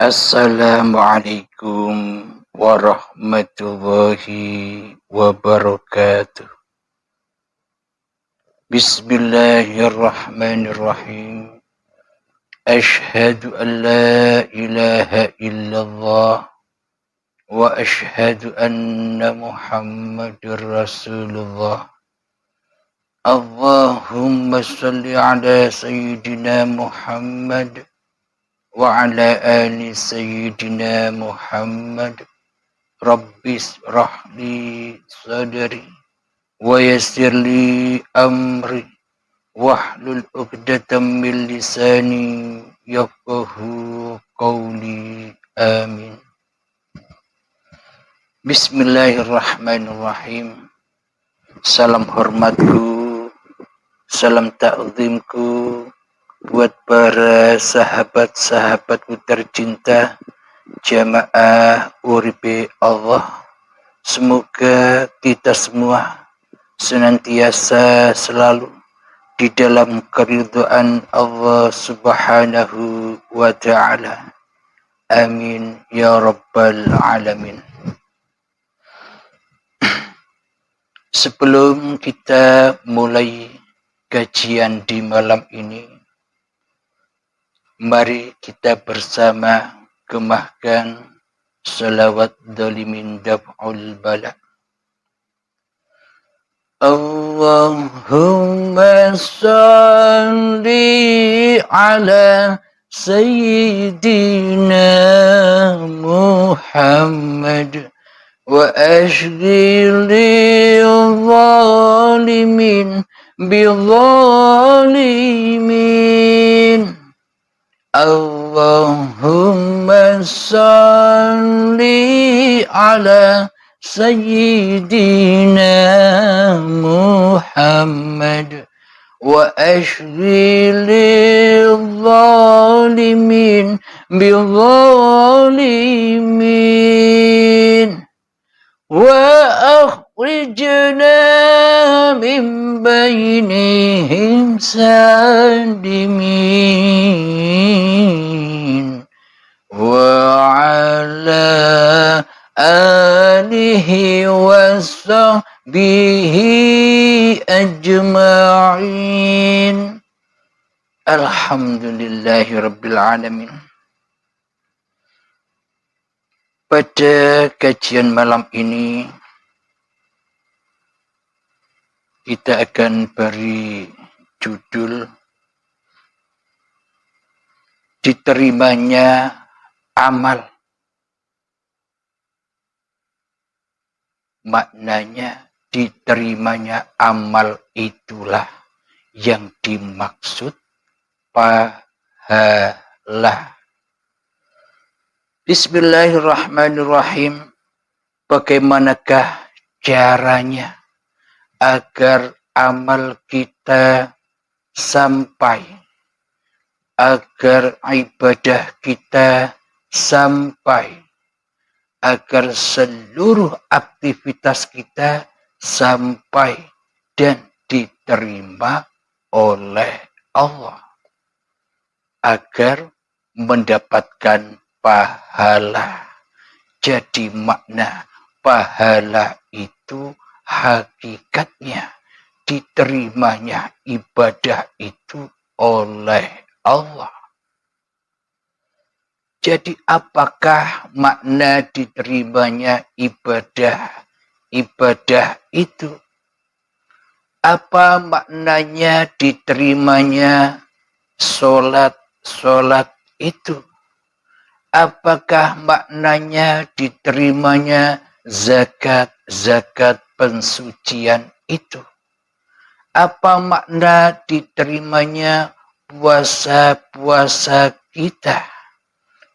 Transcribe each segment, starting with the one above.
Assalamualaikum warahmatullahi wabarakatuh. Bismillahirrahmanirrahim. Ashhadu an la ilaha illallah wa ashhadu anna Muhammadur Rasulullah. Allahumma salli ala sayyidina Muhammad wa ala ali sayyidina Muhammad. Rabbis rahli sadri wa yassirli amri wahlul 'uqdatam min lisani yafqahu qawli. Amin. Bismillahirrahmanirrahim. Salam hormatku, salam ta'zimku buat para sahabat-sahabatku tercinta, jamaah uripe Allah. Semoga kita semua senantiasa selalu di dalam keridhaan Allah Subhanahu wa ta'ala. Amin ya rabbal alamin. Sebelum kita mulai kajian di malam ini, mari kita bersama gemahkan salawat dolimin daf'ul bala. Allahumma salli ala sayyidina Muhammad wa ashghili zalimin bizalimin. Allahumma salli ala sayyidina Muhammad wa ashghili zalimin bizalimin. Wa akhrijna min bainihim salimin wa ala alihi wa sahbihi ajma'in. Alhamdulillahi rabbil alamin. Pada kajian malam ini kita akan beri judul diterimanya amal. Maknanya diterimanya amal itulah yang dimaksud pahala. Bismillahirrahmanirrahim. Bagaimanakah caranya agar amal kita sampai, agar ibadah kita sampai, agar seluruh aktivitas kita sampai dan diterima oleh Allah, agar mendapatkan pahala. Jadi makna pahala itu hakikatnya diterimanya ibadah itu oleh Allah. Jadi apakah makna diterimanya ibadah itu? Apa maknanya diterimanya sholat itu? Apakah maknanya diterimanya zakat pensucian itu? Apa makna diterimanya puasa kita?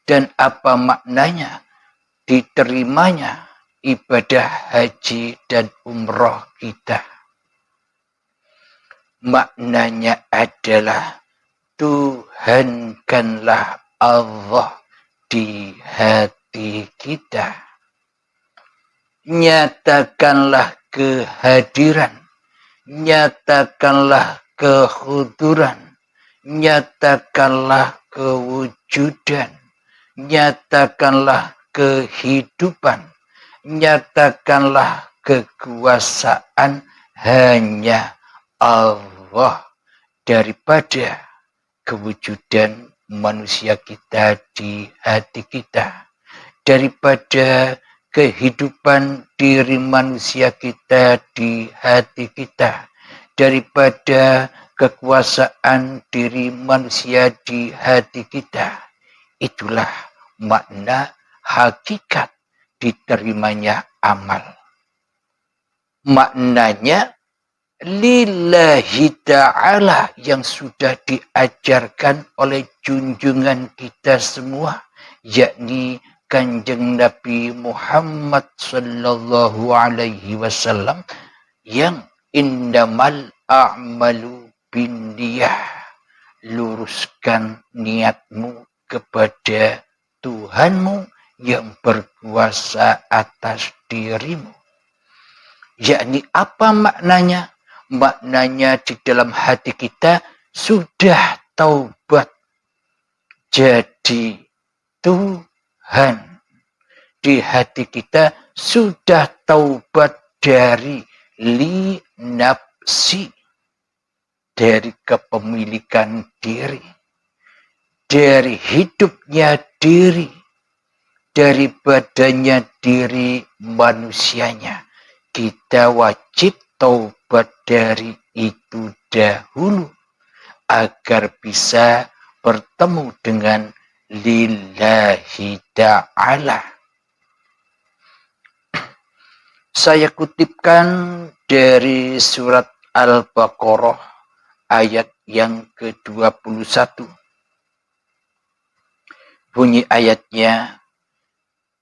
Dan apa maknanya diterimanya ibadah haji dan umroh kita? Maknanya adalah Tuhankanlah Allah di hati kita. Nyatakanlah kehadiran, nyatakanlah kekhuduran, nyatakanlah kewujudan, nyatakanlah kehidupan, nyatakanlah kekuasaan hanya Allah, daripada kewujudan manusia kita di hati kita, daripada kehidupan diri manusia kita di hati kita, daripada kekuasaan diri manusia di hati kita. Itulah makna hakikat diterimanya amal. Maknanya lillahi ta'ala yang sudah diajarkan oleh junjungan kita semua, yakni Kanjeng Nabi Muhammad sallallahu alaihi wasallam, yang innamal a'malu binniyah, luruskan niatmu kepada Tuhanmu yang berkuasa atas dirimu. Yakni apa maknanya? Maknanya di dalam hati kita sudah taubat jadi Tuhan. Di hati kita sudah taubat dari li nafsi, dari kepemilikan diri, dari hidupnya diri, dari badannya diri manusianya. Kita wajib taubat dari itu dahulu agar bisa bertemu dengan lillahi ta'ala. Saya kutipkan dari surat Al-Baqarah ayat yang ke-21. Bunyi ayatnya,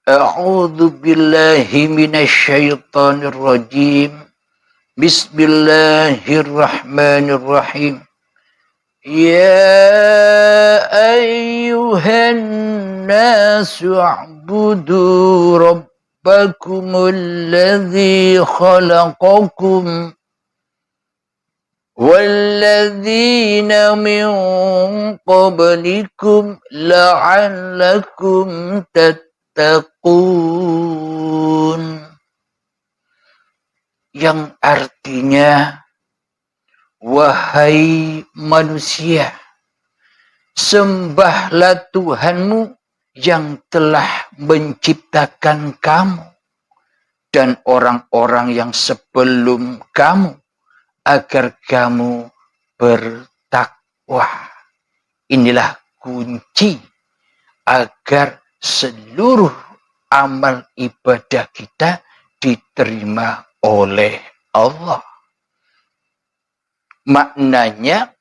A'udzu billahi minasyaitonir rajim. Bismillahirrahmanirrahim. Ya ayyuhan nasu a'budu rabbakumul ladzi khalaqakum وَالَّذِينَ مِنْ قَبْلِكُمْ لَعَلَّكُمْ تَتَّقُونَ, yang artinya, wahai manusia, sembahlah Tuhanmu yang telah menciptakan kamu dan orang-orang yang sebelum kamu, agar kamu bertakwa. Inilah kunci agar seluruh amal ibadah kita diterima oleh Allah. Maknanya,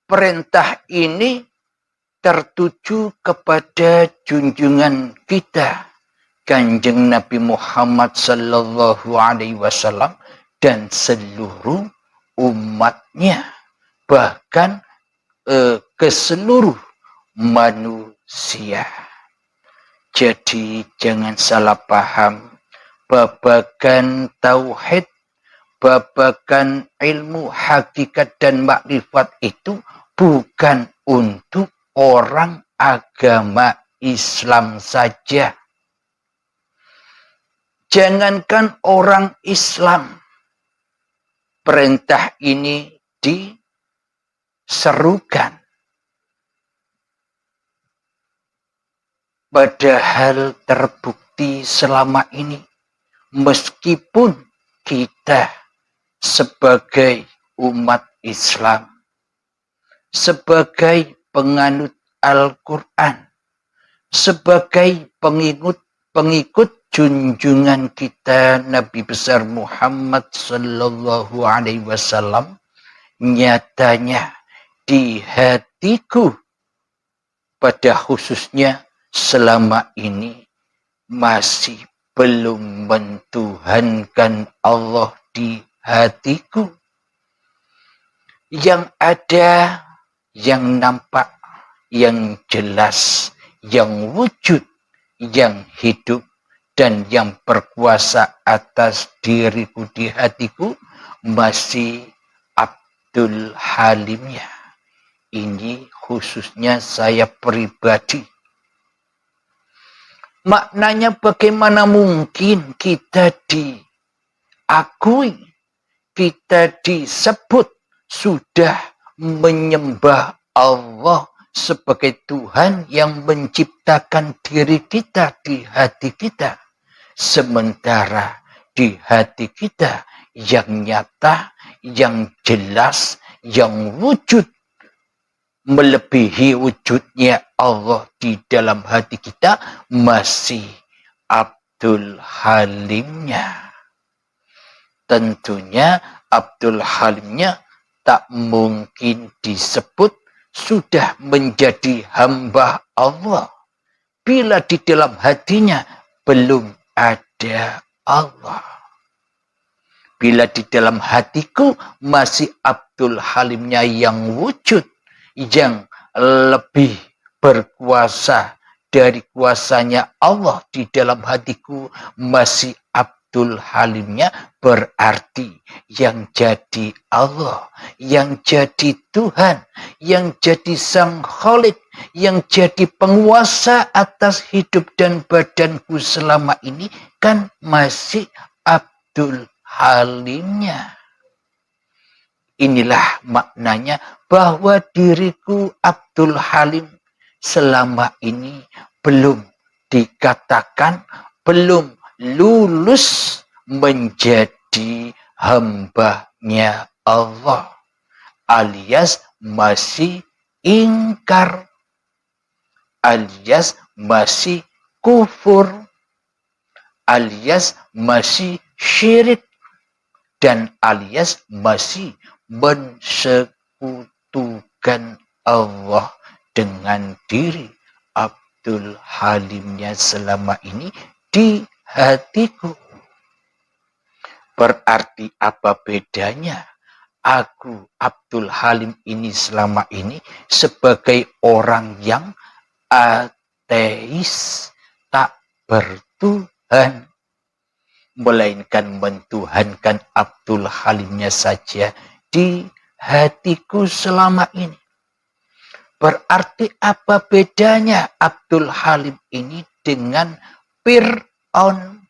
perintah ini tertuju kepada junjungan kita, Kanjeng Nabi Muhammad sallallahu alaihi wasallam, dan seluruh umatnya, bahkan ke seluruh manusia. Jadi jangan salah paham, babagan tauhid, babagan ilmu hakikat dan makrifat itu bukan untuk orang agama Islam saja. Jangankan orang Islam, perintah ini diserukan. Padahal terbukti selama ini, meskipun kita sebagai umat Islam, sebagai penganut Al-Quran, sebagai pengikut junjungan kita Nabi besar Muhammad sallallahu alaihi wasallam, nyatanya di hatiku pada khususnya selama ini masih belum mentuhankan Allah di hatiku. Yang ada, yang nampak, yang jelas, yang wujud, yang hidup, dan yang berkuasa atas diriku di hatiku masih Abdul Halimnya. Ini khususnya saya pribadi. Maknanya bagaimana mungkin kita diakui, kita disebut sudah menyembah Allah sebagai Tuhan yang menciptakan diri kita di hati kita. Sementara di hati kita yang nyata, yang jelas, yang wujud melebihi wujudnya Allah di dalam hati kita masih Abdul Halimnya. Tentunya Abdul Halimnya tak mungkin disebut sudah menjadi hamba Allah bila di dalam hatinya belum ada Allah. Bila di dalam hatiku masih Abdul Halimnya yang wujud, yang lebih berkuasa dari kuasanya Allah di dalam hatiku masih Abdul Halimnya, berarti yang jadi Allah, yang jadi Tuhan, yang jadi Sang Khalik, yang jadi penguasa atas hidup dan badanku selama ini kan masih Abdul Halimnya. Inilah maknanya bahwa diriku Abdul Halim selama ini belum dikatakan, belum lulus menjadi hambanya Allah, alias masih ingkar, alias masih kufur, alias masih syirik, dan alias masih mensekutukan Allah dengan diri Abdul Halimnya selama ini di hatiku. Berarti apa bedanya aku Abdul Halim ini selama ini sebagai orang yang ateis, tak bertuhan, melainkan mentuhankan Abdul Halimnya saja di hatiku selama ini. Berarti apa bedanya Abdul Halim ini dengan Fir'aun?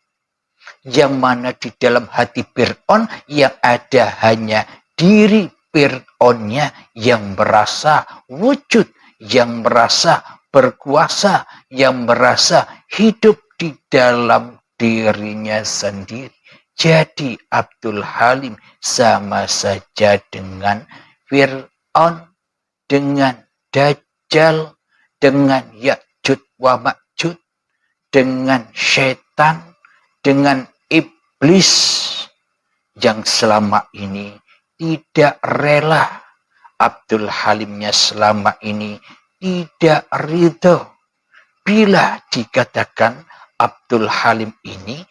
Yang mana di dalam hati Fir'aun yang ada hanya diri Fir'aunnya yang merasa wujud, yang merasa berkuasa, yang merasa hidup di dalam dirinya sendiri. Jadi Abdul Halim sama saja dengan Fir'aun, dengan Dajjal, dengan Ya'juj wa Ma'juj, dengan setan, dengan iblis yang selama ini tidak rela. Abdul Halimnya selama ini tidak ridho bila dikatakan Abdul Halim ini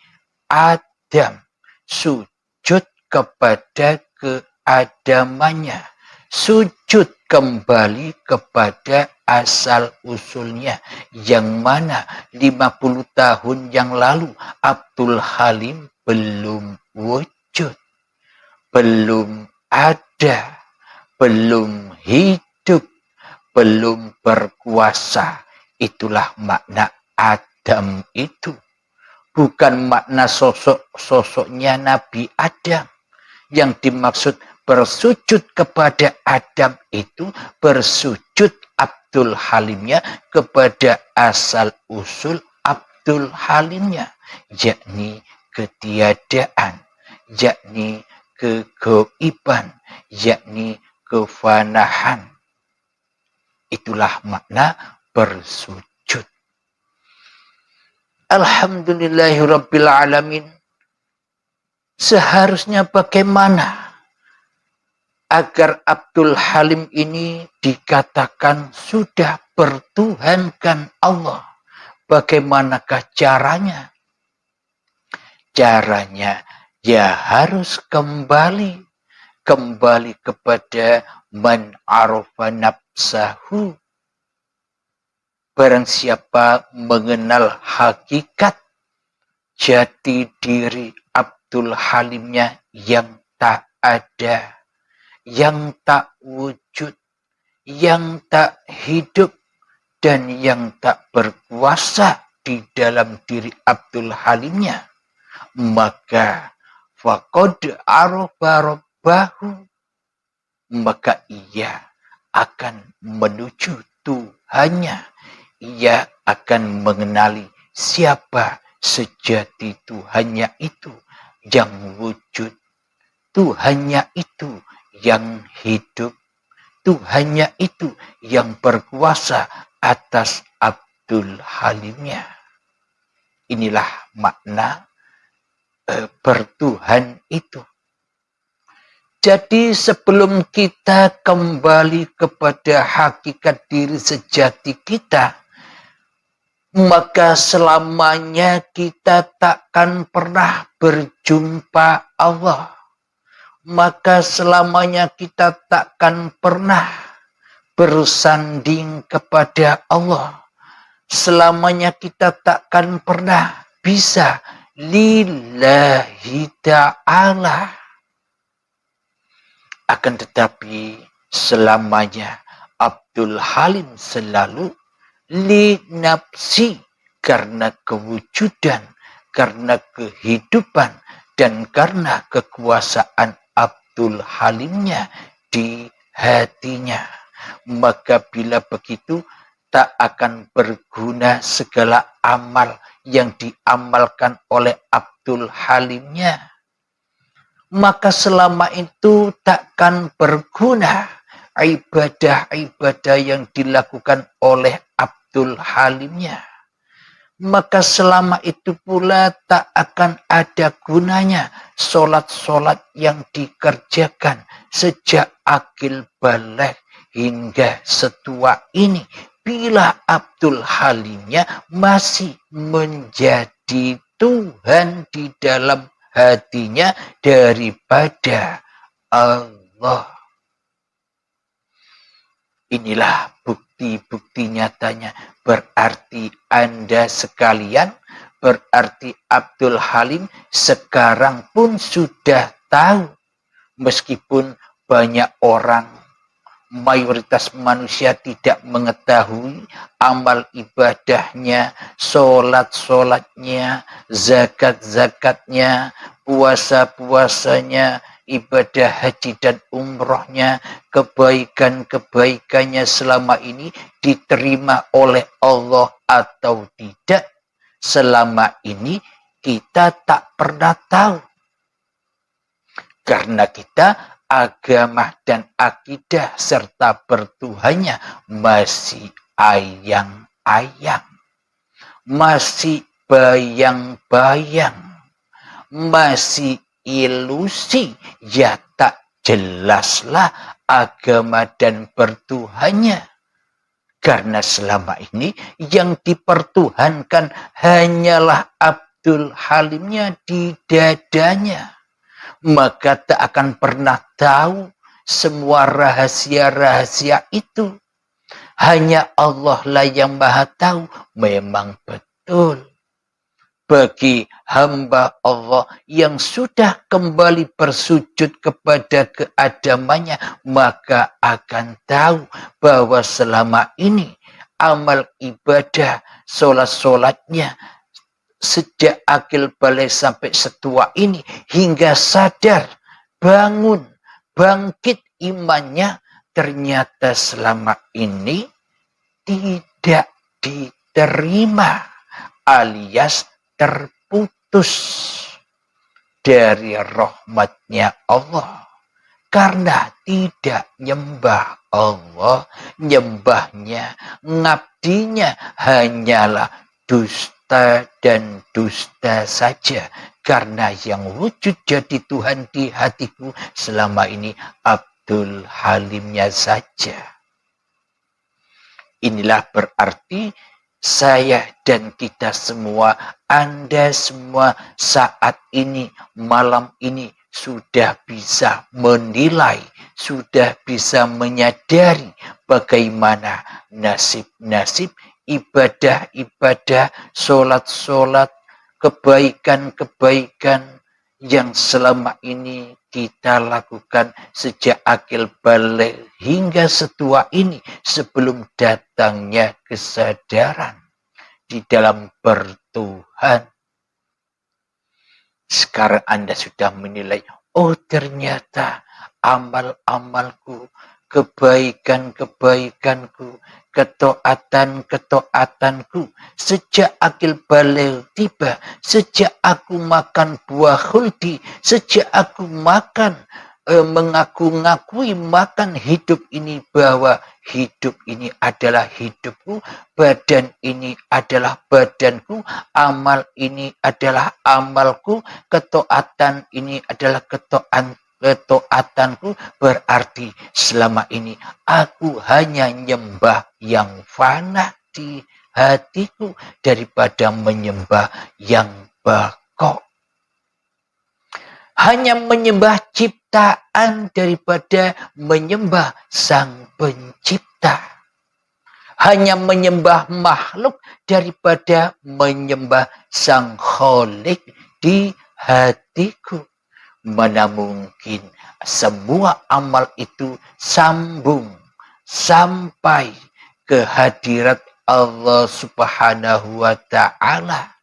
Adam, sujud kepada keadamannya, sujud kembali kepada asal usulnya, yang mana 50 tahun yang lalu Abdul Halim belum wujud, belum ada, belum hidup, belum berkuasa. Itulah makna Adam itu. Bukan makna sosoknya Nabi Adam. Yang dimaksud bersujud kepada Adam itu bersujud Abdul Halimnya kepada asal usul Abdul Halimnya, yakni ketiadaan, yakni kegoiban, yakni kefanahan. Itulah makna bersujud. Alhamdulillahirabbil alamin. Seharusnya bagaimana agar Abdul Halim ini dikatakan sudah bertuhankan Allah? Bagaimanakah caranya? Caranya ya harus kembali kepada man arafa nafsahu. Barang siapa mengenal hakikat jati diri Abdul Halimnya yang tak ada, yang tak wujud, yang tak hidup, dan yang tak berkuasa di dalam diri Abdul Halimnya, maka faqad arafa rabbahu, maka ia akan menuju Tuhannya. Ia akan mengenali siapa sejati Tuhannya itu yang wujud, Tuhannya itu yang hidup, Tuhannya itu yang berkuasa atas Abdul Halimnya. Inilah makna bertuhan itu. Jadi sebelum kita kembali kepada hakikat diri sejati kita, maka selamanya kita takkan pernah berjumpa Allah. Maka selamanya kita takkan pernah bersanding kepada Allah. Selamanya kita takkan pernah bisa lillahi ta'ala. Akan tetapi selamanya Abdul Halim selalu li nafsi, karena kewujudan, karena kehidupan, dan karena kekuasaan Abdul Halimnya di hatinya. Maka bila begitu tak akan berguna segala amal yang diamalkan oleh Abdul Halimnya. Maka selama itu takkan berguna ibadah-ibadah yang dilakukan oleh Abdul Halimnya. Maka selama itu pula tak akan ada gunanya solat-solat yang dikerjakan sejak akil baligh hingga setua ini, bila Abdul Halimnya masih menjadi Tuhan di dalam hatinya daripada Allah. Inilah bukti-bukti nyatanya. Berarti Anda sekalian, berarti Abdul Halim sekarang pun sudah tahu. Meskipun banyak orang, mayoritas manusia tidak mengetahui amal ibadahnya, solat-solatnya, zakat-zakatnya, puasa-puasanya, ibadah haji dan umrohnya, kebaikan-kebaikannya selama ini diterima oleh Allah atau tidak. Selama ini kita tak pernah tahu. Karena kita agama dan akidah serta bertuhannya masih ayang-ayang, masih bayang-bayang, masih ilusi. Ya tak jelaslah agama dan bertuhannya. Karena selama ini yang dipertuhankan hanyalah Abdul Halimnya di dadanya. Maka tak akan pernah tahu semua rahasia-rahasia itu. Hanya Allah lah yang maha tahu. Memang betul. Bagi hamba Allah yang sudah kembali bersujud kepada keadamannya, maka akan tahu bahwa selama ini amal ibadah, solat-solatnya, sejak akil balik sampai setua ini, hingga sadar, bangun, bangkit imannya, ternyata selama ini tidak diterima alias terputus dari rahmatnya Allah. Karena tidak nyembah Allah, nyembahnya, ngabdinya hanyalah dusta dan dusta saja. Karena yang wujud jadi Tuhan di hatiku selama ini Abdul Halimnya saja. Inilah berarti saya dan kita semua, Anda semua saat ini, malam ini sudah bisa menilai, sudah bisa menyadari bagaimana nasib-nasib ibadah-ibadah, solat-solat, kebaikan-kebaikan yang selama ini kita lakukan sejak akil balik hingga setua ini sebelum datangnya kesadaran. di dalam bertuhan. Sekarang Anda sudah menilai, oh ternyata amal-amalku, kebaikan-kebaikanku, ketaatan-ketaatanku, sejak akil balik tiba, sejak aku makan buah khuldi, sejak aku mengaku-ngakui makan hidup ini, bahwa hidup ini adalah hidupku, badan ini adalah badanku, amal ini adalah amalku, ketaatan ini adalah ketaatanku, berarti selama ini aku hanya nyembah yang fana di hatiku daripada menyembah yang bako. Hanya menyembah ciptaan daripada menyembah sang pencipta. Hanya menyembah makhluk daripada menyembah sang kholik di hatiku. Mana mungkin semua amal itu sambung sampai ke hadirat Allah Subhanahu wa Ta'ala.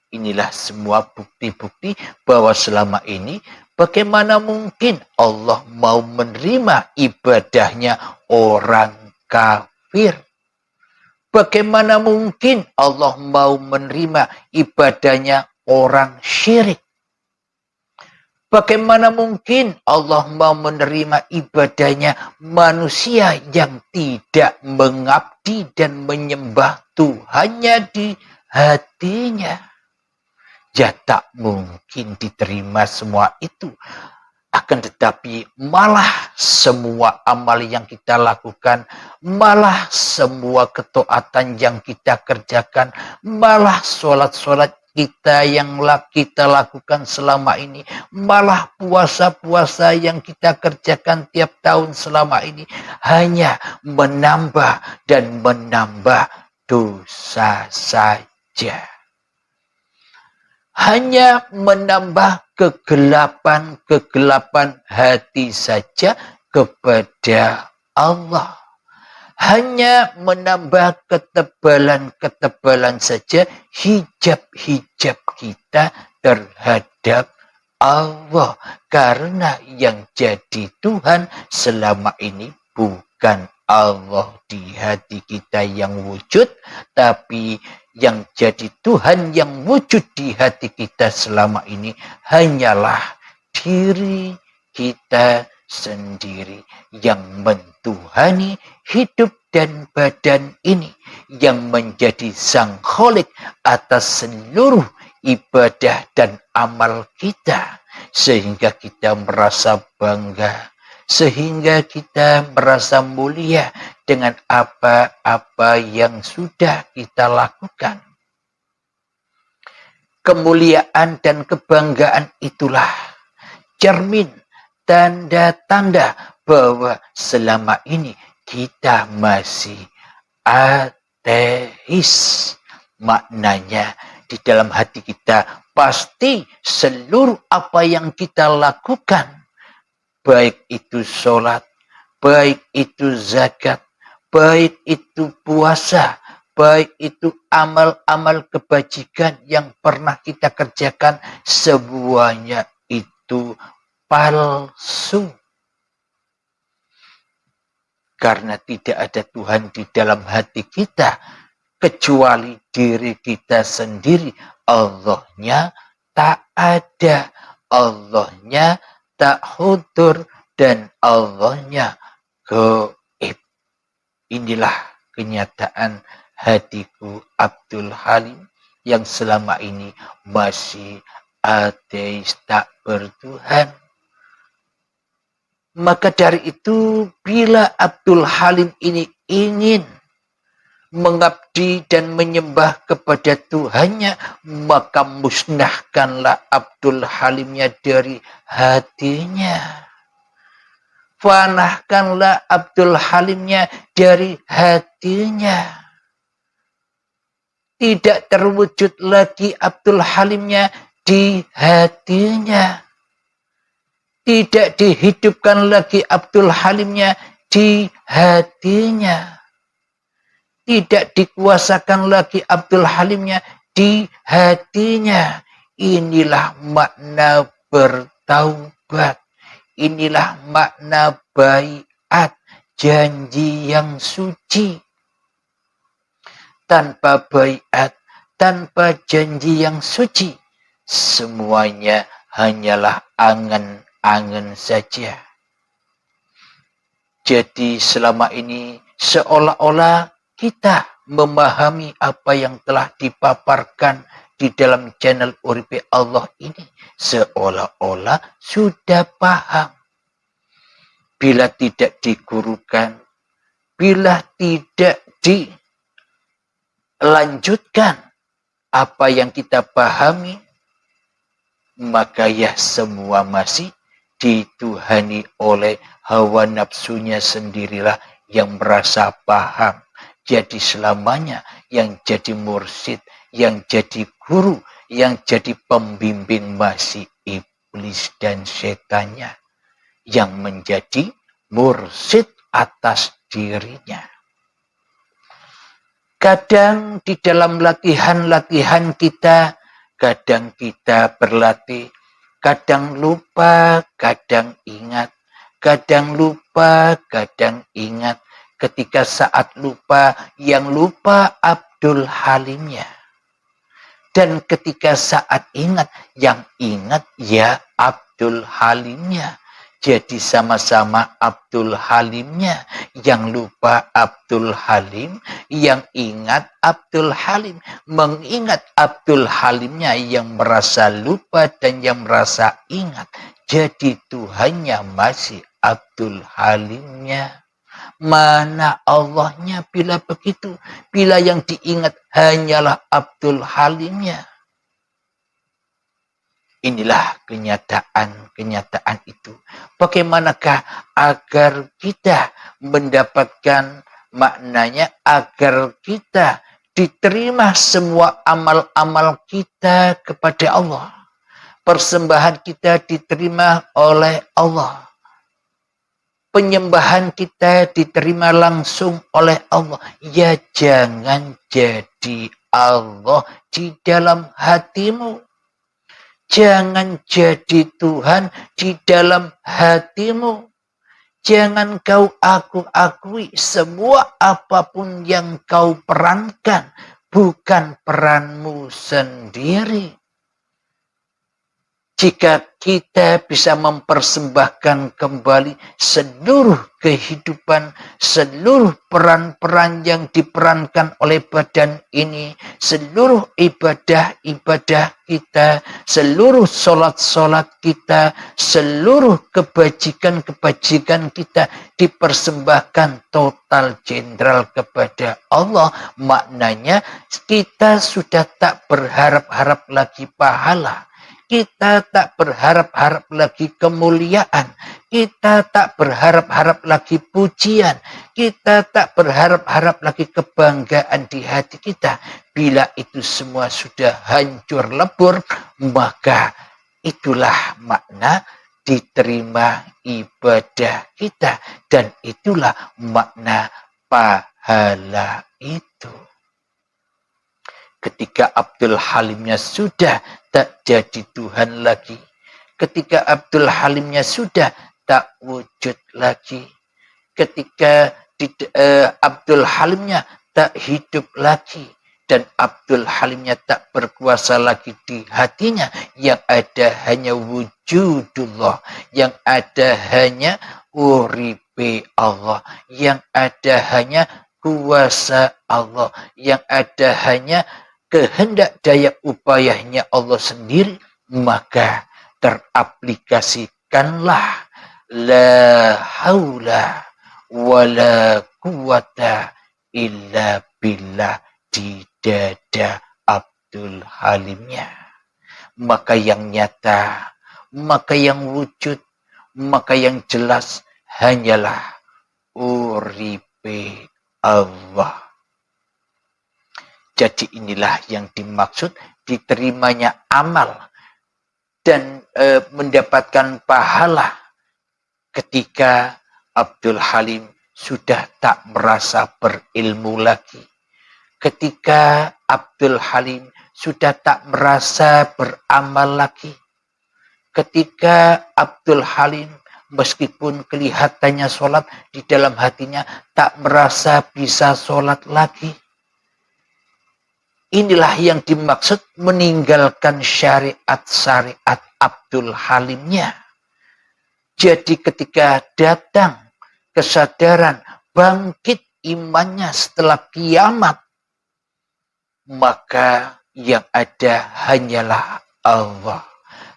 Inilah semua bukti-bukti bahwa selama ini bagaimana mungkin Allah mau menerima ibadahnya orang kafir. Bagaimana mungkin Allah mau menerima ibadahnya orang syirik. Bagaimana mungkin Allah mau menerima ibadahnya manusia yang tidak mengabdi dan menyembah Tuhannya di hatinya. Ya tak mungkin diterima semua itu. Akan tetapi malah semua amal yang kita lakukan, malah semua ketaatan yang kita kerjakan, malah sholat-sholat kita yang kita lakukan selama ini, malah puasa-puasa yang kita kerjakan tiap tahun selama ini, hanya menambah dan menambah dosa saja. Hanya menambah kegelapan-kegelapan hati saja kepada Allah. Hanya menambah ketebalan-ketebalan saja hijab-hijab kita terhadap Allah. Karena yang jadi Tuhan selama ini bukan Allah di hati kita yang wujud, tapi yang jadi Tuhan yang wujud di hati kita selama ini hanyalah diri kita sendiri yang mentuhani hidup dan badan ini, yang menjadi sang kholik atas seluruh ibadah dan amal kita, sehingga kita merasa bangga, sehingga kita merasa mulia dengan apa-apa yang sudah kita lakukan. Kemuliaan dan kebanggaan itulah cermin, tanda-tanda bahwa selama ini kita masih ateis. Maknanya di dalam hati kita pasti seluruh apa yang kita lakukan, baik itu sholat, baik itu zakat, baik itu puasa, baik itu amal-amal kebajikan yang pernah kita kerjakan, semuanya itu palsu. Karena tidak ada Tuhan di dalam hati kita, kecuali diri kita sendiri. Allahnya tak ada, Allahnya tak hudur, dan Allahnya gaib. Inilah kenyataan hatiku Abdul Halim yang selama ini masih ateis, tak bertuhan. Maka dari itu, bila Abdul Halim ini ingin mengabdi dan menyembah kepada Tuhannya, maka musnahkanlah Abdul Halimnya dari hatinya. Fanahkanlah Abdul Halimnya dari hatinya. Tidak terwujud lagi Abdul Halimnya di hatinya. Tidak dihidupkan lagi Abdul Halimnya di hatinya. tidak dikuasakan lagi Abdul Halimnya di hatinya. Inilah makna bertaubat. Inilah makna baiat, janji yang suci. Tanpa baiat, tanpa janji yang suci, semuanya hanyalah angan-angan saja. Jadi selama ini seolah-olah kita memahami apa yang telah dipaparkan di dalam channel Uripe Allah ini. Seolah-olah sudah paham. Bila tidak digurukan, bila tidak dilanjutkan apa yang kita pahami, maka ya semua masih dituhani oleh hawa nafsunya sendirilah yang merasa paham. Jadi selamanya yang jadi mursyid, yang jadi guru, yang jadi pembimbing masih iblis dan setannya yang menjadi mursyid atas dirinya. Kadang di dalam latihan-latihan kita, kadang kita berlatih, kadang lupa, kadang ingat, kadang lupa, kadang ingat. Ketika saat lupa, yang lupa Abdul Halimnya. Dan ketika saat ingat, yang ingat ya Abdul Halimnya. Jadi sama-sama Abdul Halimnya. Yang lupa Abdul Halim, yang ingat Abdul Halim. Mengingat Abdul Halimnya yang merasa lupa dan yang merasa ingat. Jadi Tuhannya masih Abdul Halimnya. Mana Allahnya bila begitu? Bila yang diingat hanyalah Abdul Halimnya. Inilah kenyataan itu. Bagaimanakah agar kita mendapatkan maknanya, agar kita diterima semua amal-amal kita kepada Allah. Persembahan kita diterima oleh Allah. Penyembahan kita diterima langsung oleh Allah. Ya jangan jadi Allah di dalam hatimu. Jangan jadi Tuhan di dalam hatimu. Jangan kau akui semua apapun yang kau perankan. Bukan peranmu sendiri. Jika kita bisa mempersembahkan kembali seluruh kehidupan, seluruh peran-peran yang diperankan oleh badan ini, seluruh ibadah-ibadah kita, seluruh solat-solat kita, seluruh kebajikan-kebajikan kita dipersembahkan total jenderal kepada Allah, maknanya kita sudah tak berharap-harap lagi pahala. Kita tak berharap-harap lagi kemuliaan. Kita tak berharap-harap lagi pujian. Kita tak berharap-harap lagi kebanggaan di hati kita. Bila itu semua sudah hancur lebur, maka itulah makna diterima ibadah kita. Dan itulah makna pahala itu. Ketika Abdul Halimnya sudah tak jadi Tuhan lagi. Ketika Abdul Halimnya sudah tak wujud lagi. Ketika Abdul Halimnya tak hidup lagi. Dan Abdul Halimnya tak berkuasa lagi di hatinya. Yang ada hanya wujudullah. Yang ada hanya uripe Allah. Yang ada hanya kuasa Allah. Yang ada hanya kehendak daya upayanya Allah sendiri, maka teraplikasikanlah la haula wala quwata illa billah di dada Abdul Halimnya. Maka yang nyata, maka yang wujud, maka yang jelas hanyalah uripe Allah. Jadi inilah yang dimaksud diterimanya amal dan mendapatkan pahala ketika Abdul Halim sudah tak merasa berilmu lagi. ketika Abdul Halim sudah tak merasa beramal lagi, ketika Abdul Halim meskipun kelihatannya sholat, di dalam hatinya tak merasa bisa sholat lagi. Inilah yang dimaksud meninggalkan syariat-syariat Abdul Halimnya. Jadi ketika datang kesadaran bangkit imannya setelah kiamat, maka yang ada hanyalah Allah.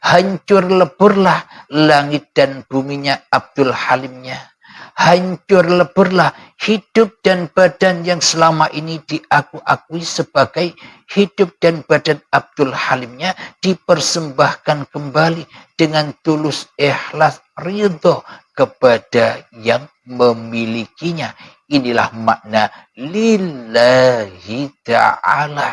Hancur leburlah langit dan buminya Abdul Halimnya. Hancur leburlah hidup dan badan yang selama ini diakui sebagai hidup dan badan Abdul Halimnya, dipersembahkan kembali dengan tulus ikhlas ridho kepada yang memilikinya. Inilah makna lillahi ta'ala.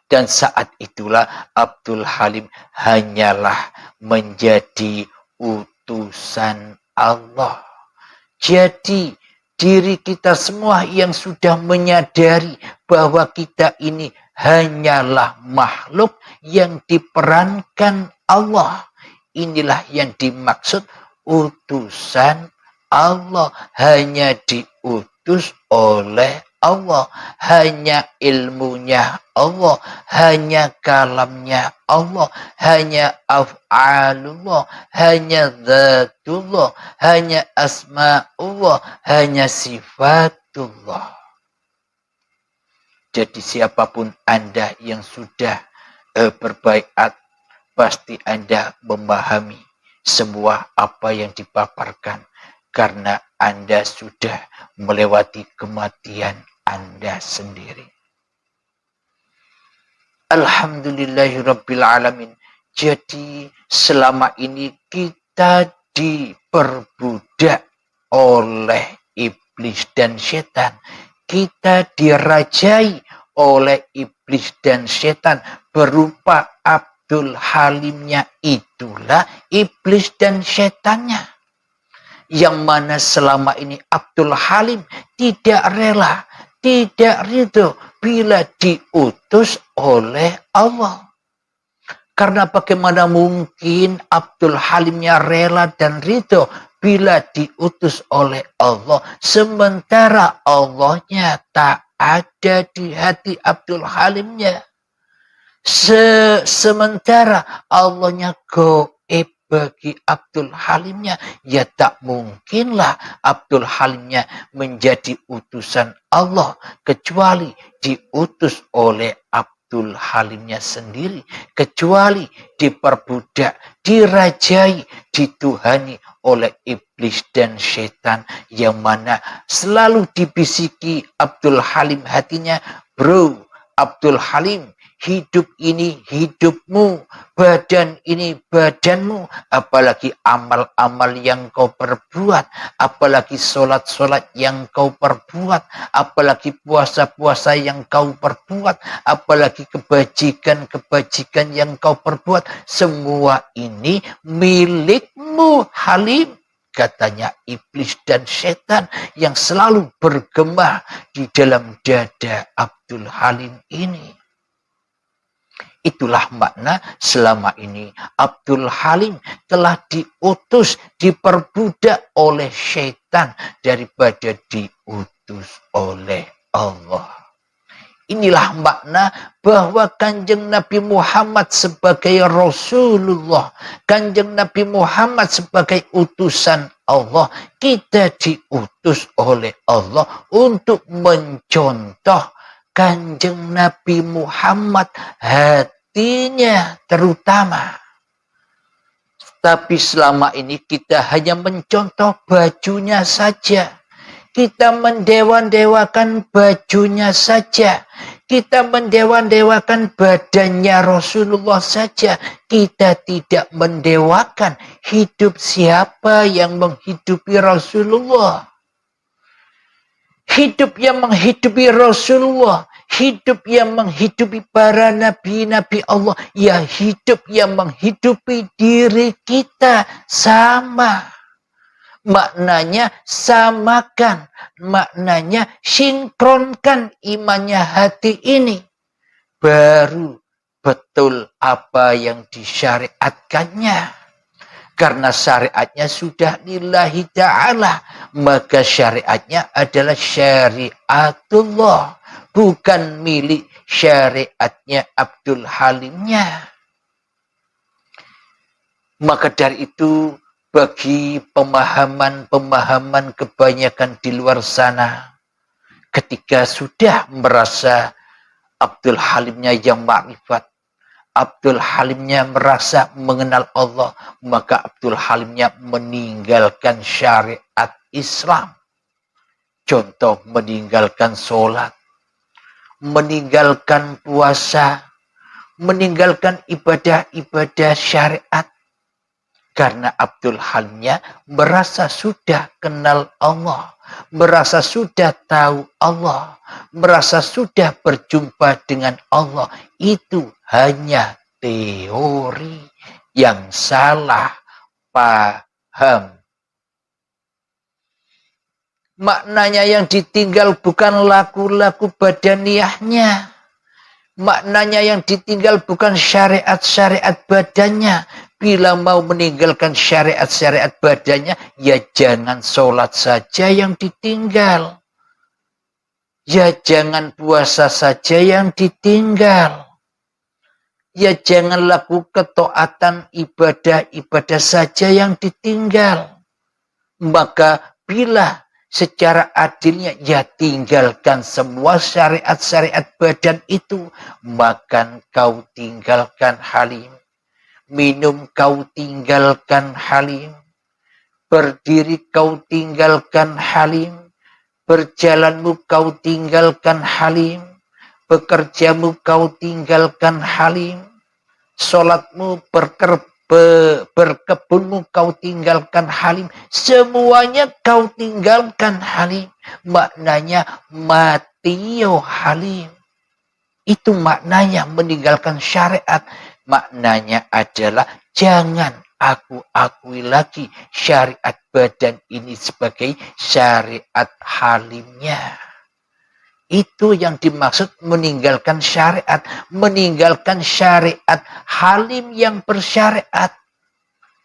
Dan saat itulah Abdul Halim hanyalah menjadi utusan Allah. Jadi diri kita semua yang sudah menyadari bahwa kita ini hanyalah makhluk yang diperankan Allah. Inilah yang dimaksud utusan Allah, hanya diutus oleh Allah, hanya ilmunya Allah, hanya kalamnya Allah, hanya af'alullah, hanya zatullah, hanya asma'ullah, hanya sifatullah. Jadi siapapun Anda yang sudah berbaiat, pasti Anda memahami semua apa yang dipaparkan, karena Anda sudah melewati kematian Anda sendiri. Alhamdulillahirrabbilalamin. Jadi selama ini kita diperbudak oleh iblis dan setan. Kita dirajai oleh iblis dan setan berupa Abdul Halimnya, itulah iblis dan setannya. Yang mana selama ini Abdul Halim tidak rela, tidak ridho bila diutus oleh Allah. Karena bagaimana mungkin Abdul Halimnya rela dan ridho bila diutus oleh Allah, sementara Allahnya tak ada di hati Abdul Halimnya. Sementara Allahnya goib bagi Abdul Halimnya, ya tak mungkinlah Abdul Halimnya menjadi utusan Allah kecuali diutus oleh Abdul Halimnya sendiri, kecuali diperbudak, dirajai, dituhani oleh iblis dan setan, yang mana selalu dibisiki Abdul Halim hatinya, bro, Abdul Halim, hidup ini hidupmu, badan ini badanmu, apalagi amal-amal yang kau perbuat, apalagi sholat-sholat yang kau perbuat, apalagi puasa-puasa yang kau perbuat, apalagi kebajikan-kebajikan yang kau perbuat, semua ini milikmu Halim. Katanya iblis dan setan yang selalu bergema di dalam dada Abdul Halim ini. Itulah makna selama ini Abdul Halim telah diutus, diperbudak oleh syaitan daripada diutus oleh Allah. Inilah makna bahwa Kanjeng Nabi Muhammad sebagai Rasulullah, Kanjeng Nabi Muhammad sebagai utusan Allah, kita diutus oleh Allah untuk mencontoh Kanjeng Nabi Muhammad, hatinya terutama. Tapi selama ini kita hanya mencontoh bajunya saja. Kita mendewa-dewakan bajunya saja. Kita mendewa-dewakan badannya Rasulullah saja. Kita tidak mendewakan hidup siapa yang menghidupi Rasulullah. Hidup yang menghidupi Rasulullah, hidup yang menghidupi para nabi-nabi Allah, ya hidup yang menghidupi diri kita sama. Maknanya samakan, maknanya sinkronkan imannya hati ini. Baru betul apa yang disyariatkannya. Karena syariatnya sudah lillahi ta'ala. Maka syariatnya adalah syariatullah. Bukan milik syariatnya Abdul Halimnya. Maka dari itu bagi pemahaman-pemahaman kebanyakan di luar sana, ketika sudah merasa Abdul Halimnya yang ma'rifat, Abdul Halimnya merasa mengenal Allah, maka Abdul Halimnya meninggalkan syariat Islam. Contoh, meninggalkan sholat, meninggalkan puasa, meninggalkan ibadah-ibadah syariat. Karena Abdul Halimnya merasa sudah kenal Allah, merasa sudah tahu Allah, merasa sudah berjumpa dengan Allah. Itu hanya teori yang salah paham. Maknanya yang ditinggal bukan laku-laku badaniyahnya. Maknanya yang ditinggal bukan syariat-syariat badannya. Bila mau meninggalkan syariat-syariat badannya, ya jangan sholat saja yang ditinggal. Ya jangan puasa saja yang ditinggal. Ya jangan laku ketaatan ibadah-ibadah saja yang ditinggal. Maka bila secara adilnya ya tinggalkan semua syariat-syariat badan itu. Makan kau tinggalkan halim. Minum kau tinggalkan halim. Berdiri kau tinggalkan halim. Berjalanmu kau tinggalkan halim. Bekerjamu kau tinggalkan halim. Sholatmu berkebunmu kau tinggalkan halim. Semuanya kau tinggalkan halim. Maknanya mati yo halim. Itu maknanya meninggalkan syariat. Maknanya adalah jangan aku akui lagi syariat badan ini sebagai syariat halimnya. Itu yang dimaksud meninggalkan syariat. Meninggalkan syariat halim yang bersyariat.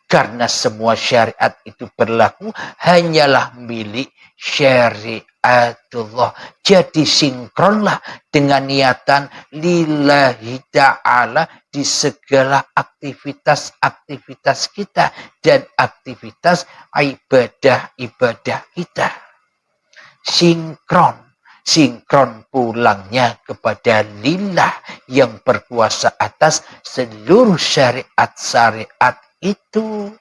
Karena semua syariat itu berlaku hanyalah milik syariatullah. Jadi sinkronlah dengan niatan lillahi ta'ala di segala aktivitas-aktivitas kita dan aktivitas ibadah-ibadah kita. Sinkron pulangnya kepada lillah yang berkuasa atas seluruh syariat-syariat itu.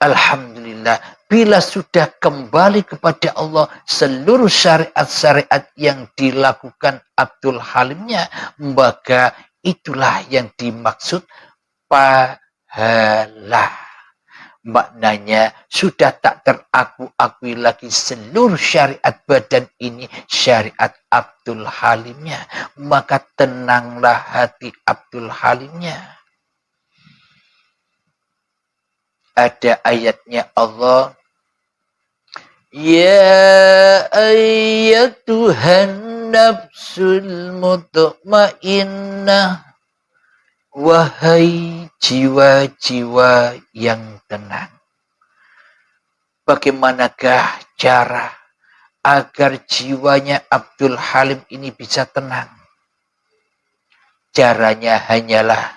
Alhamdulillah, bila sudah kembali kepada Allah seluruh syariat-syariat yang dilakukan Abdul Halimnya, maka itulah yang dimaksud pahala. Maknanya sudah tak teraku-akui lagi seluruh syariat badan ini syariat Abdul Halimnya. Maka tenanglah hati Abdul Halimnya. Ada ayatnya Allah. Ya ayyatuhan nafsul mutmainnah. Wahai jiwa-jiwa yang tenang. Bagaimanakah cara agar jiwanya Abdul Halim ini bisa tenang? Caranya hanyalah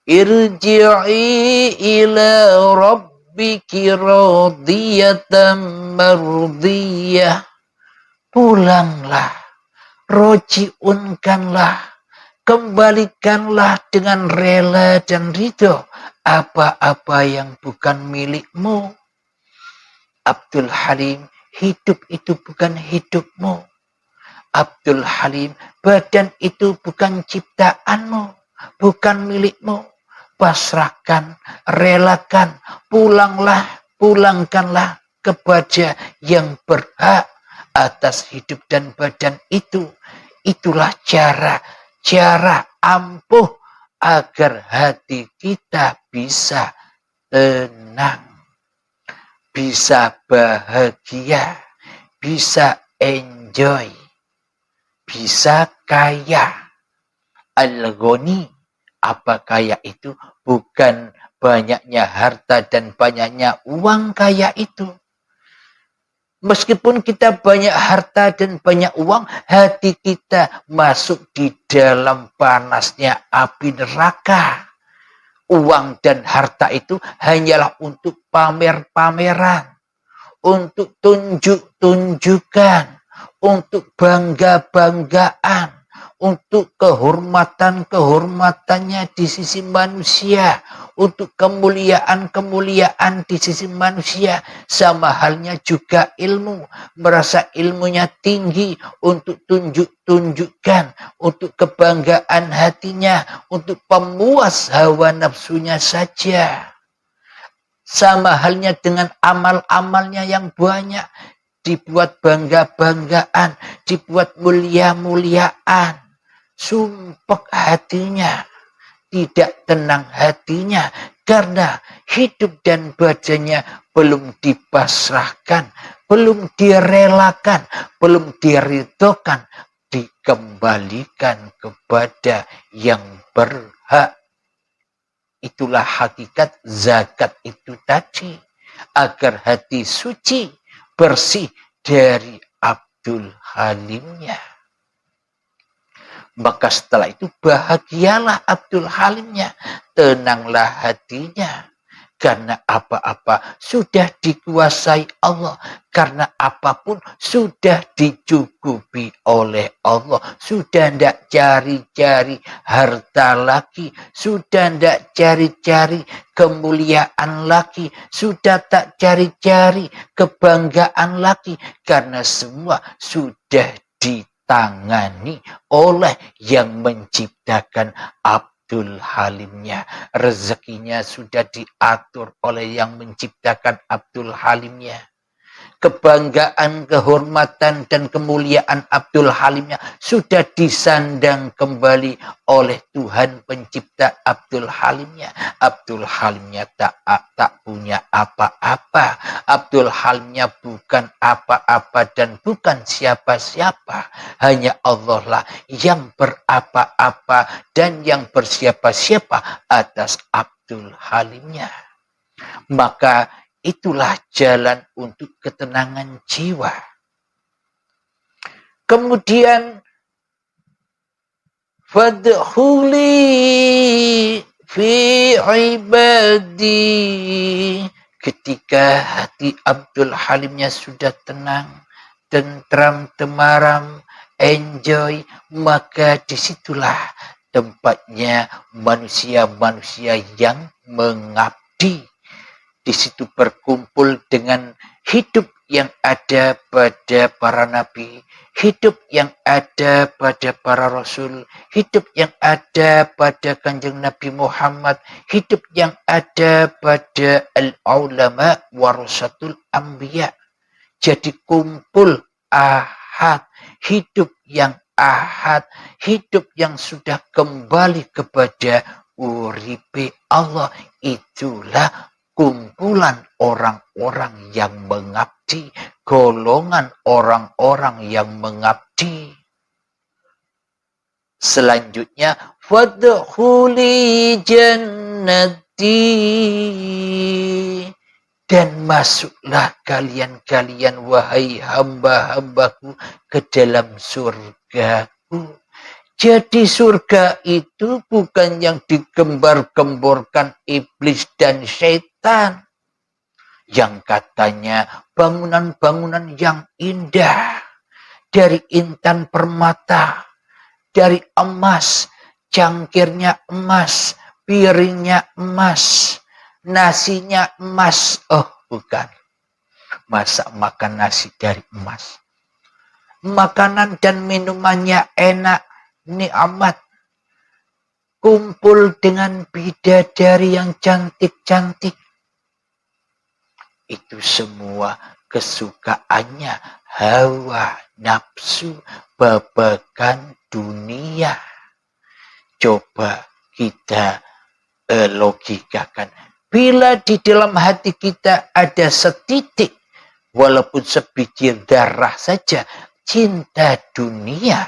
irji'i ila rabbiki radiyatan mardiyah. Pulanglah, roji'unkanlah, kembalikanlah dengan rela dan ridho apa-apa yang bukan milikmu. Abdul Halim, hidup itu bukan hidupmu. Abdul Halim, badan itu bukan ciptaanmu, bukan milikmu. Pasrahkan, relakan, pulangkanlah kepada yang berhak atas hidup dan badan itu. Itulah cara ampuh agar hati kita bisa tenang. bisa bahagia, bisa enjoy, bisa kaya. Al-ghani, apa kaya itu? Bukan banyaknya harta dan banyaknya uang kaya itu. Meskipun kita banyak harta dan banyak uang, hati kita masuk di dalam panasnya api neraka. Uang dan harta itu hanyalah untuk pamer-pameran, untuk tunjuk-tunjukkan, untuk bangga-banggaan, untuk kehormatan-kehormatannya di sisi manusia, untuk kemuliaan-kemuliaan di sisi manusia. Sama halnya juga ilmu, merasa ilmunya tinggi untuk tunjuk-tunjukkan, untuk kebanggaan hatinya, untuk pemuas hawa nafsunya saja. Sama halnya dengan amal-amalnya yang banyak, dibuat bangga-banggaan, dibuat mulia-muliaan. Sumpek hatinya, tidak tenang hatinya, karena hidup dan badannya belum dipasrahkan, belum direlakan, belum diridhokan, dikembalikan kepada yang berhak. Itulah hakikat zakat itu tadi, agar hati suci, bersih dari Abdul Halimnya. Maka setelah itu bahagialah Abdul Halimnya, tenanglah hatinya. Karena apa-apa sudah dikuasai Allah. Karena apapun sudah dicukupi oleh Allah. Sudah tidak cari-cari harta lagi. Sudah tidak cari-cari kemuliaan lagi. Sudah tak cari-cari kebanggaan lagi. Karena semua sudah ditangani oleh yang menciptakan Abdul Halimnya. Rezekinya sudah diatur oleh yang menciptakan Abdul Halimnya. Kebanggaan, kehormatan, dan kemuliaan Abdul Halimnya sudah disandang kembali oleh Tuhan pencipta Abdul Halimnya. Abdul Halimnya tak punya apa-apa. Abdul Halimnya bukan apa-apa dan bukan siapa-siapa. Hanya Allah lah yang berapa-apa dan yang bersiapa-siapa atas Abdul Halimnya. Maka itulah jalan untuk ketenangan jiwa. Kemudian fadkhuli fi ibadi. Ketika hati Abdul Halimnya sudah tenang, tentram, temaram, enjoy, maka disitulah tempatnya manusia-manusia yang mengabdi. Di situ berkumpul dengan hidup yang ada pada para nabi, hidup yang ada pada para rasul, hidup yang ada pada Kanjeng Nabi Muhammad, hidup yang ada pada al-ulama warasatul anbiya. Jadi kumpul ahad, hidup yang ahad, hidup yang sudah kembali kepada uripe Allah. Itulah kumpulan orang-orang yang mengabdi, golongan orang-orang yang mengabdi. Selanjutnya, fadkhuli jannati, dan masuklah kalian-kalian wahai hamba-hambaku ke dalam surgaku. Jadi surga itu bukan yang digembar-gemborkan iblis dan syaitan. Yang katanya bangunan-bangunan yang indah. Dari intan permata. Dari emas. Cangkirnya emas. Piringnya emas. Nasinya emas. Oh bukan. Masa makan nasi dari emas. Makanan dan minumannya enak. Nikmat, kumpul dengan bidadari yang cantik-cantik. Itu semua kesukaannya hawa nafsu babakan dunia. Coba kita logikakan, Bila di dalam hati kita ada setitik, walaupun sebiji darah saja, cinta dunia,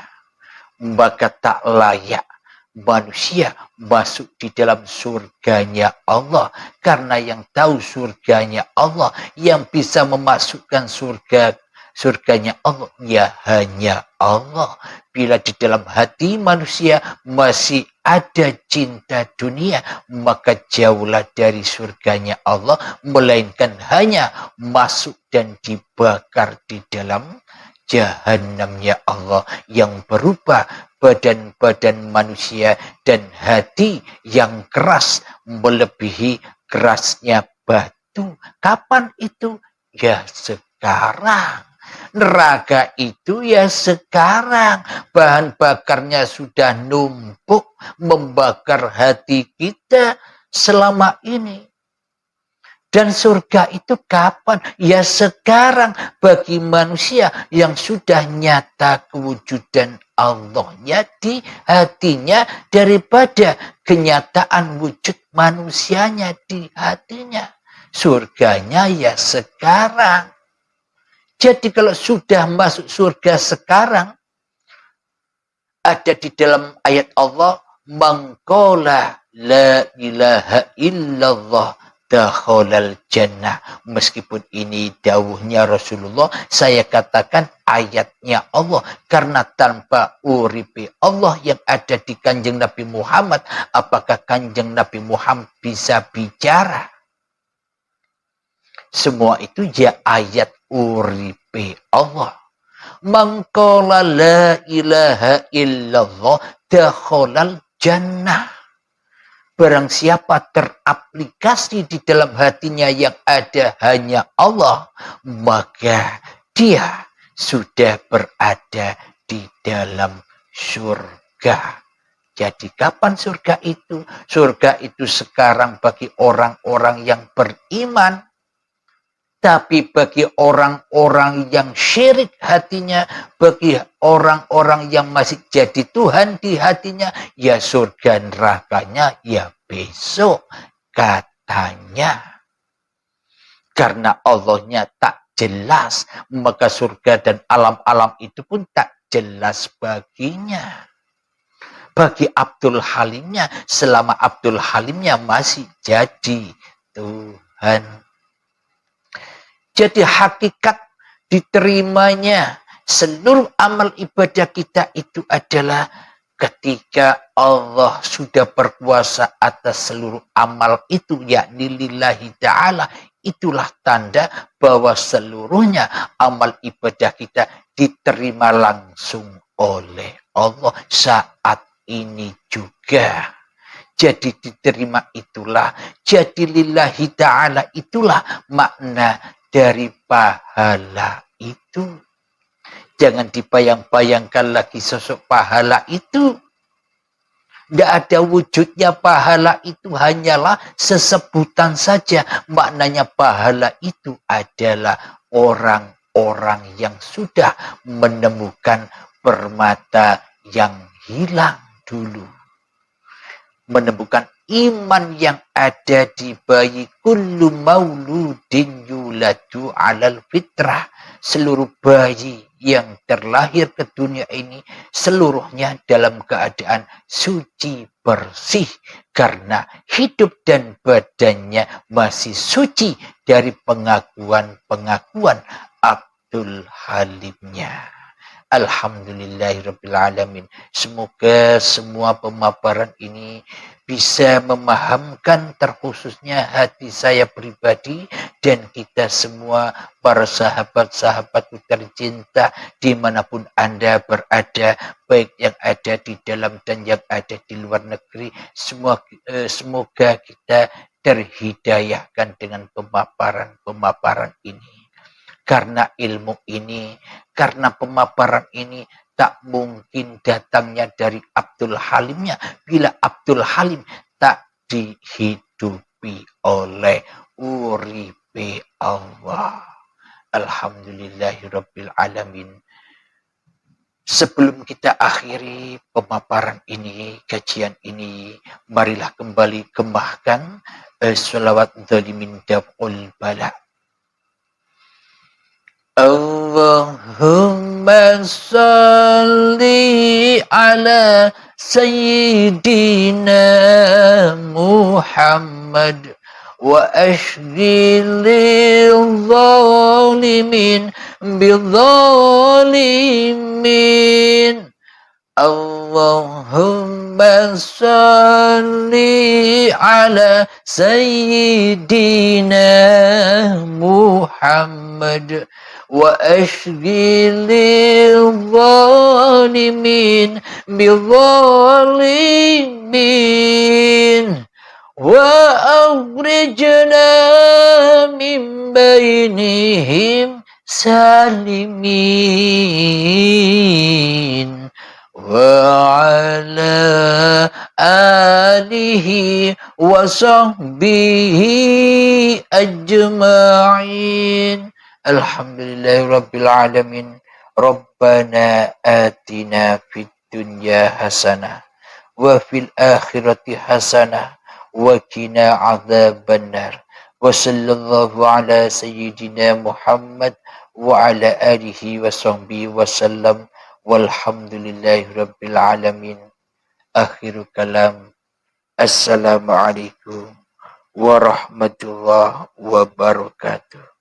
maka tak layak manusia masuk di dalam surganya Allah. Karena yang tahu surganya Allah, yang bisa memasukkan surganya Allah, ya hanya Allah. Bila di dalam hati manusia masih ada cinta dunia, maka jauhlah dari surganya Allah, melainkan hanya masuk dan dibakar di dalam jahanamnya Allah yang berupa badan-badan manusia dan hati yang keras melebihi kerasnya batu. Kapan itu? Ya sekarang. Neraka itu ya sekarang. Bahan bakarnya sudah numpuk membakar hati kita selama ini. Dan surga itu kapan? Ya sekarang, bagi manusia yang sudah nyata kewujudan Allahnya di hatinya daripada kenyataan wujud manusianya di hatinya. Surganya ya sekarang. Jadi kalau sudah masuk surga sekarang, ada di dalam ayat Allah, mangkola la ilaha illallah dakhalal jannah. Meskipun ini dawuhnya Rasulullah, saya katakan ayatnya Allah. Karena tanpa uripi Allah yang ada di kanjeng Nabi Muhammad, apakah kanjeng Nabi Muhammad bisa bicara? Semua itu ya ayat uripi Allah. Mangkola la ilaha illallah dakhalal jannah. Barang siapa teraplikasi di dalam hatinya yang ada hanya Allah, maka dia sudah berada di dalam surga. Jadi kapan surga itu? Surga itu sekarang bagi orang-orang yang beriman. Tapi bagi orang-orang yang syirik hatinya, bagi orang-orang yang masih jadi Tuhan di hatinya, ya surga nerakanya ya besok katanya. Karena Allahnya tak jelas, maka surga dan alam-alam itu pun tak jelas baginya. Bagi Abdul Halimnya, selama Abdul Halimnya masih jadi Tuhan. Jadi hakikat diterimanya seluruh amal ibadah kita itu adalah ketika Allah sudah berkuasa atas seluruh amal itu, yakni lillahi ta'ala. Itulah tanda bahwa seluruhnya amal ibadah kita diterima langsung oleh Allah saat ini juga. Jadi diterima itulah, jadi lillahi ta'ala itulah makna dari pahala itu. Jangan dibayang-bayangkan lagi sosok pahala itu. Tidak ada wujudnya pahala itu, hanyalah sesebutan saja. Maknanya pahala itu adalah orang-orang yang sudah menemukan permata yang hilang dulu. Menemukan iman yang ada di bayi, kullu mauludin yuladu alal fitrah. Seluruh bayi yang terlahir ke dunia ini seluruhnya dalam keadaan suci bersih. Karena hidup dan badannya masih suci dari pengakuan-pengakuan Abdul Halimnya. Alhamdulillahirrabbilalamin. Semoga semua pemaparan ini bisa memahamkan terkhususnya hati saya pribadi dan kita semua para sahabat-sahabatku tercinta dimanapun Anda berada, baik yang ada di dalam dan yang ada di luar negeri. Semoga kita terhidayahkan dengan pemaparan-pemaparan ini. Karena ilmu ini, karena pemaparan ini tak mungkin datangnya dari Abdul Halimnya bila Abdul Halim tak dihidupi oleh uripe Allah. Alhamdulillahirabbil alamin. Sebelum kita akhiri pemaparan ini, kajian ini, marilah kembali gembahkan Salawat dhalimin daf'ul bala. Allahumma salli ala Sayyidina Muhammad wa ashghilil zalimin bidzalimin. Allahumma salli ala Sayyidina Muhammad wa ashghilil zalimin bidzalimin wa akhrijna min bainihim salimin wa ala alihi wa sahbihi ajma'in. Alhamdulillahi rabbil alamin. Rabbana atina fid dunya hasanah wa fil akhirati hasanah wa qina adzabannar. Wa sallallahu ala sayyidina Muhammad wa ala alihi wa sahbihi wa sallam. Walhamdulillahi rabbil alamin. Akhiru kalam. Assalamualaikum warahmatullahi wabarakatuh.